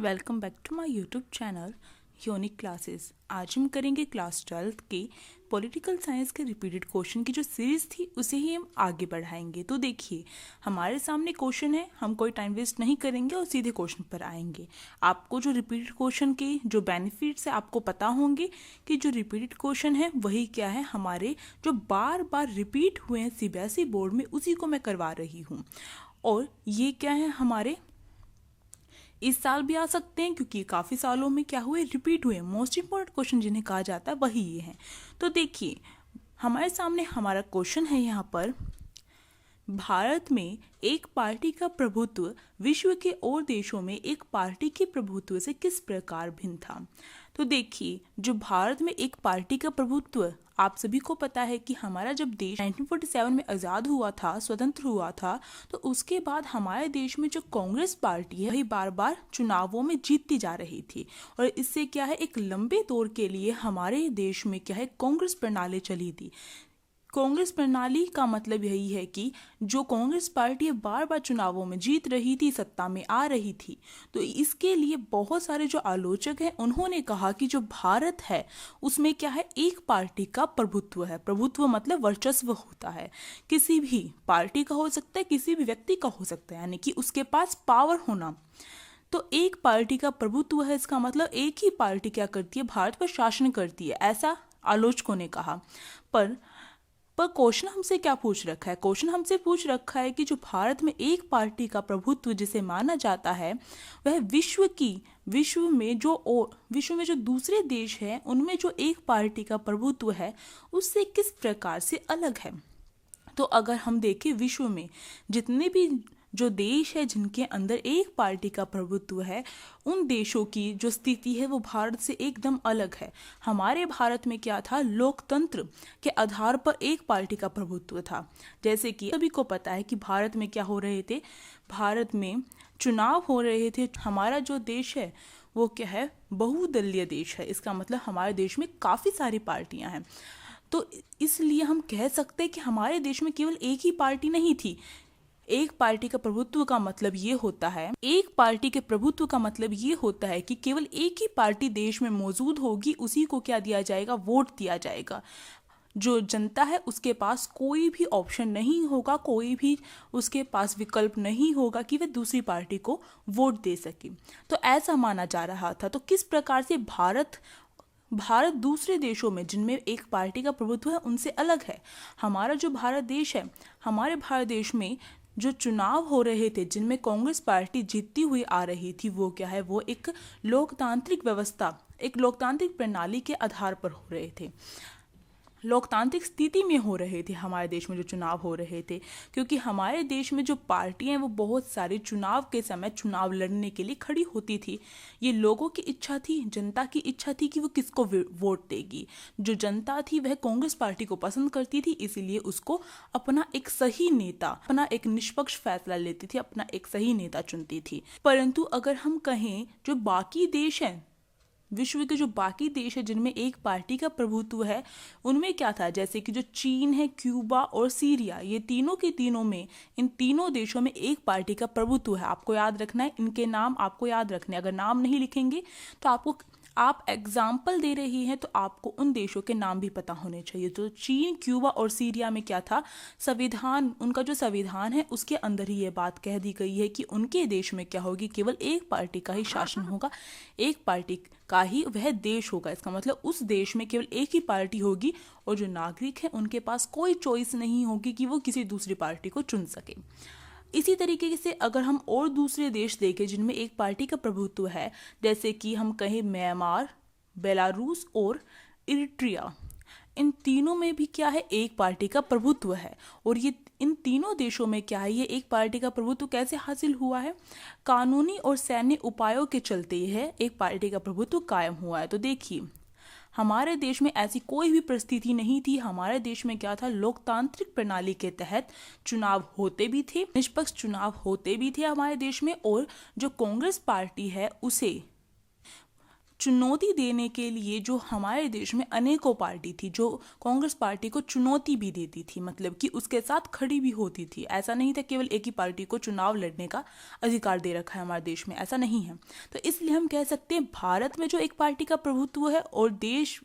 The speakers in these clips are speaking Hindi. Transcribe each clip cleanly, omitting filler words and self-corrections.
Welcome back to my YouTube channel unique classes. आज हम करेंगे क्लास 12th के पॉलिटिकल साइंस के रिपीटेड क्वेश्चन की जो सीरीज़ थी उसे ही हम आगे बढ़ाएंगे। तो देखिए, हमारे सामने क्वेश्चन है, हम कोई टाइम वेस्ट नहीं करेंगे और सीधे क्वेश्चन पर आएंगे। आपको जो रिपीटेड क्वेश्चन के जो बेनिफिट्स है आपको पता होंगे कि जो रिपीटेड क्वेश्चन है वही क्या है, हमारे जो बार बार रिपीट हुए हैं सीबीएसई बोर्ड में, उसी को मैं करवा रही हूँ। और ये क्या है, हमारे इस साल भी आ सकते हैं क्योंकि काफ़ी सालों में क्या हुए, रिपीट हुए। मोस्ट इंपॉर्टेंट क्वेश्चन जिन्हें कहा जाता है वही ये हैं। तो देखिए, हमारे सामने हमारा क्वेश्चन है यहाँ पर, भारत में एक पार्टी का प्रभुत्व विश्व के और देशों में एक पार्टी के प्रभुत्व से किस प्रकार भिन्न था। तो देखिए, जो भारत में एक पार्टी का प्रभुत्व, आप सभी को पता है कि हमारा जब देश 1947 में आज़ाद हुआ था, स्वतंत्र हुआ था, तो उसके बाद हमारे देश में जो कांग्रेस पार्टी है वही बार बार चुनावों में जीतती जा रही थी। और इससे क्या है, एक लंबे दौर के लिए हमारे देश में क्या है, कांग्रेस प्रणाली चली थी। कांग्रेस प्रणाली का मतलब यही है कि जो कांग्रेस पार्टी बार बार चुनावों में जीत रही थी, सत्ता में आ रही थी, तो इसके लिए बहुत सारे जो आलोचक हैं उन्होंने कहा कि जो भारत है उसमें क्या है, एक पार्टी का प्रभुत्व है। प्रभुत्व मतलब वर्चस्व होता है, किसी भी पार्टी का हो सकता है, किसी भी व्यक्ति का हो सकता है, यानी कि उसके पास पावर होना। तो एक पार्टी का प्रभुत्व है, इसका मतलब एक ही पार्टी क्या करती है, भारत पर शासन करती है, ऐसा आलोचकों ने कहा। पर क्वेश्चन हमसे क्या पूछ रखा है, क्वेश्चन हमसे पूछ रखा है कि जो भारत में एक पार्टी का प्रभुत्व जिसे माना जाता है वह विश्व में जो दूसरे देश हैं उनमें जो एक पार्टी का प्रभुत्व है उससे किस प्रकार से अलग है। तो अगर हम देखें, विश्व में जितने भी जो देश है जिनके अंदर एक पार्टी का प्रभुत्व है, उन देशों की जो स्थिति है वो भारत से एकदम अलग है। हमारे भारत में क्या था, लोकतंत्र के आधार पर एक पार्टी का प्रभुत्व था। जैसे कि सभी को पता है कि भारत में क्या हो रहे थे, भारत में चुनाव हो रहे थे। हमारा जो देश है वो क्या है, बहुदलीय देश है। इसका मतलब हमारे देश में काफ़ी सारी पार्टियां हैं। तो इसलिए हम कह सकते हैं कि हमारे देश में केवल एक ही पार्टी नहीं थी। एक पार्टी का प्रभुत्व का मतलब ये होता है, एक पार्टी के प्रभुत्व का मतलब ये होता है कि केवल एक ही पार्टी देश में मौजूद होगी, उसी को क्या दिया जाएगा, वोट दिया जाएगा। जो जनता है उसके पास कोई भी ऑप्शन नहीं होगा, कोई भी उसके पास विकल्प नहीं होगा कि वह दूसरी पार्टी को वोट दे सके। तो ऐसा माना जा रहा था। तो किस प्रकार से भारत दूसरे देशों में जिनमें एक पार्टी का प्रभुत्व है उनसे अलग है। हमारा जो भारत देश है, हमारे भारत देश में जो चुनाव हो रहे थे जिनमें कांग्रेस पार्टी जीतती हुई आ रही थी, वो क्या है, वो एक लोकतांत्रिक व्यवस्था, एक लोकतांत्रिक प्रणाली के आधार पर हो रहे थे, लोकतांत्रिक स्थिति में हो रहे थे हमारे देश में जो चुनाव हो रहे थे। क्योंकि हमारे देश में जो पार्टियां हैं वो बहुत सारी चुनाव के समय चुनाव लड़ने के लिए खड़ी होती थी। ये लोगों की इच्छा थी, जनता की इच्छा थी कि वो किसको वोट देगी। जो जनता थी वह कांग्रेस पार्टी को पसंद करती थी, इसीलिए उसको अपना एक सही नेता, अपना एक निष्पक्ष फैसला लेती थी, अपना एक सही नेता चुनती थी। परंतु अगर हम कहें, जो बाकी देश हैं, विश्व के जो बाकी देश है जिनमें एक पार्टी का प्रभुत्व है, उनमें क्या था, जैसे कि जो चीन है, क्यूबा और सीरिया, ये तीनों के तीनों में, इन तीनों देशों में एक पार्टी का प्रभुत्व है। आपको याद रखना है, इनके नाम आपको याद रखने, अगर नाम नहीं लिखेंगे तो आप एग्जाम्पल दे रही हैं तो आपको उन देशों के नाम भी पता होने चाहिए। तो चीन, क्यूबा और सीरिया में क्या था, संविधान, उनका जो संविधान है उसके अंदर ही ये बात कह दी गई है कि उनके देश में क्या होगी, केवल एक पार्टी का ही शासन होगा, एक पार्टी का ही वह देश होगा। इसका मतलब उस देश में केवल एक ही पार्टी होगी और जो नागरिक हैं उनके पास कोई चॉइस नहीं होगी कि वो किसी दूसरी पार्टी को चुन सके। इसी तरीके से अगर हम और दूसरे देश देखें जिनमें एक पार्टी का प्रभुत्व है, जैसे कि हम कहें म्यांमार, बेलारूस और इरिट्रिया, इन तीनों में भी क्या है, एक पार्टी का प्रभुत्व है। और ये इन तीनों देशों में क्या है, ये एक पार्टी का प्रभुत्व कैसे हासिल हुआ है, कानूनी और सैन्य उपायों के चलते है एक पार्टी का प्रभुत्व कायम हुआ है। तो देखिए, हमारे देश में ऐसी कोई भी परिस्थिति नहीं थी। हमारे देश में क्या था, लोकतांत्रिक प्रणाली के तहत चुनाव होते भी थे, निष्पक्ष चुनाव होते भी थे हमारे देश में, और जो कांग्रेस पार्टी है उसे चुनौती देने के लिए जो हमारे देश में अनेकों पार्टी थी, जो कांग्रेस पार्टी को चुनौती भी देती थी, मतलब कि उसके साथ खड़ी भी होती थी। ऐसा नहीं था केवल एक ही पार्टी को चुनाव लड़ने का अधिकार दे रखा है हमारे देश में, ऐसा नहीं है। तो इसलिए हम कह सकते हैं भारत में जो एक पार्टी का प्रभुत्व है और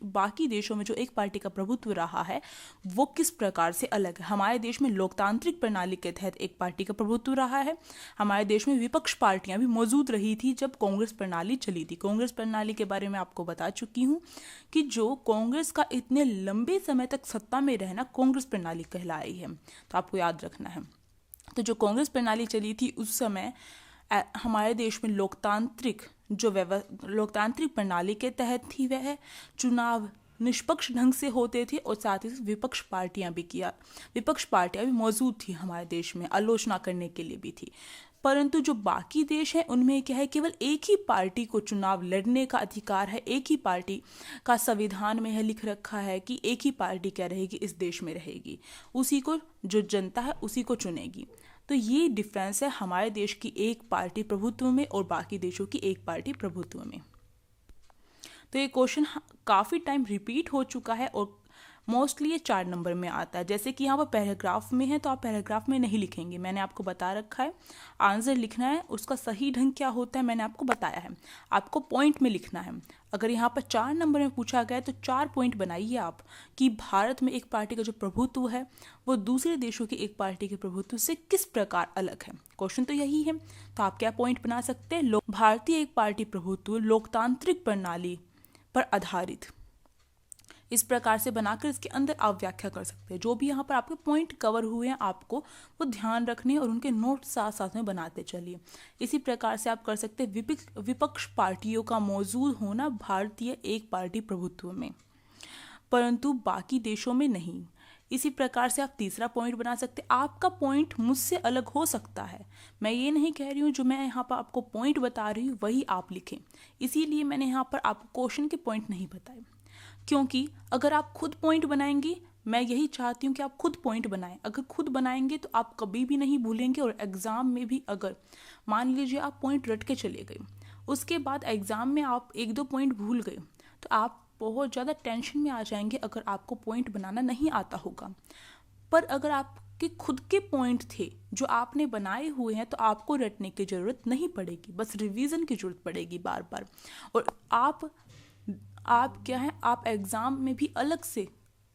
बाकी देशों में जो एक पार्टी का प्रभुत्व रहा है वो किस प्रकार से अलग है। हमारे देश में लोकतांत्रिक प्रणाली के तहत एक पार्टी का प्रभुत्व रहा है। हमारे देश में विपक्ष पार्टियां भी मौजूद रही थी जब कांग्रेस प्रणाली चली थी। कांग्रेस प्रणाली के बारे में आपको बता चुकी हूं कि जो कांग्रेस का इतने लंबे समय तक सत्ता में रहना कांग्रेस प्रणाली कहलाई है, तो आपको याद रखना है। तो जो कांग्रेस प्रणाली चली थी उस समय हमारे देश में लोकतांत्रिक प्रणाली के तहत थी, वह चुनाव निष्पक्ष ढंग से होते थे और साथ ही विपक्ष पार्टियां भी मौजूद थी हमारे देश में, आलोचना करने के लिए भी थी। परंतु जो बाकी देश हैं उनमें क्या है, केवल एक ही पार्टी को चुनाव लड़ने का अधिकार है। एक ही पार्टी का संविधान में है लिख रखा है कि एक ही पार्टी क्या रहेगी, इस देश में रहेगी, उसी को जो जनता है उसी को चुनेगी। तो ये डिफरेंस है हमारे देश की एक पार्टी प्रभुत्व में और बाकी देशों की एक पार्टी प्रभुत्व में। तो ये क्वेश्चन काफ़ी टाइम रिपीट हो चुका है और मोस्टली ये 4 नंबर में आता है। जैसे कि यहाँ पर पैराग्राफ में है तो आप पैराग्राफ में नहीं लिखेंगे, मैंने आपको बता रखा है। आंसर लिखना है, उसका सही ढंग क्या होता है मैंने आपको बताया है, आपको पॉइंट में लिखना है। अगर यहाँ पर 4 नंबर में पूछा गया है तो 4 पॉइंट बनाइए आप कि भारत में एक पार्टी का जो प्रभुत्व है वो दूसरे देशों की एक पार्टी के प्रभुत्व से किस प्रकार अलग है। क्वेश्चन तो यही है, तो आप क्या पॉइंट बना सकते हैं। भारतीय एक पार्टी प्रभुत्व लोकतांत्रिक प्रणाली पर आधारित, इस प्रकार से बनाकर इसके अंदर आप व्याख्या कर सकते हैं। जो भी यहाँ पर आपके पॉइंट कवर हुए हैं आपको वो ध्यान रखने और उनके नोट साथ साथ में बनाते चलिए। इसी प्रकार से आप कर सकते हैं विपक्ष पार्टियों का मौजूद होना भारतीय एक पार्टी प्रभुत्व में परंतु बाकी देशों में नहीं। इसी प्रकार से आप तीसरा पॉइंट बना सकते हैं। आपका पॉइंट मुझसे अलग हो सकता है, मैं ये नहीं कह रही हूँ जो मैं यहाँ पर आपको पॉइंट बता रही हूँ वही आप लिखें, इसीलिए मैंने यहाँ पर आपको क्वेश्चन के पॉइंट नहीं बताए, क्योंकि अगर आप खुद पॉइंट बनाएंगे, मैं यही चाहती हूँ कि आप खुद पॉइंट बनाएं। अगर खुद बनाएंगे तो आप कभी भी नहीं भूलेंगे और एग्ज़ाम में भी अगर मान लीजिए आप पॉइंट रट के चले गए, उसके बाद एग्ज़ाम में आप 1-2 पॉइंट भूल गए तो आप बहुत ज़्यादा टेंशन में आ जाएंगे अगर आपको पॉइंट बनाना नहीं आता होगा। पर अगर आपके खुद के पॉइंट थे जो आपने बनाए हुए हैं तो आपको रटने की ज़रूरत नहीं पड़ेगी, बस रिवीजन की ज़रूरत पड़ेगी बार बार। और आप क्या है, आप एग्ज़ाम में भी अलग से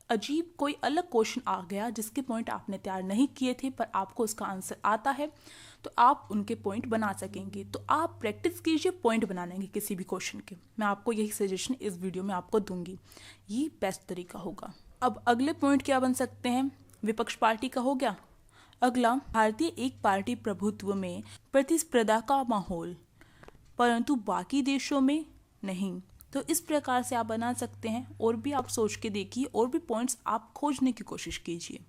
अजीब कोई अलग क्वेश्चन आ गया जिसके पॉइंट आपने तैयार नहीं किए थे पर आपको उसका आंसर आता है तो आप उनके पॉइंट बना सकेंगे। तो आप प्रैक्टिस कीजिए पॉइंट बनाने की किसी भी क्वेश्चन के। मैं आपको यही सजेशन इस वीडियो में आपको दूंगी, ये बेस्ट तरीका होगा। अब अगले पॉइंट क्या बन सकते हैं, विपक्ष पार्टी का हो गया। अगला, भारतीय एक पार्टी प्रभुत्व में प्रतिस्पर्धा का माहौल परंतु बाकी देशों में नहीं। तो इस प्रकार से आप बना सकते हैं और भी आप सोच के देखिए और भी पॉइंट्स आप खोजने की कोशिश कीजिए।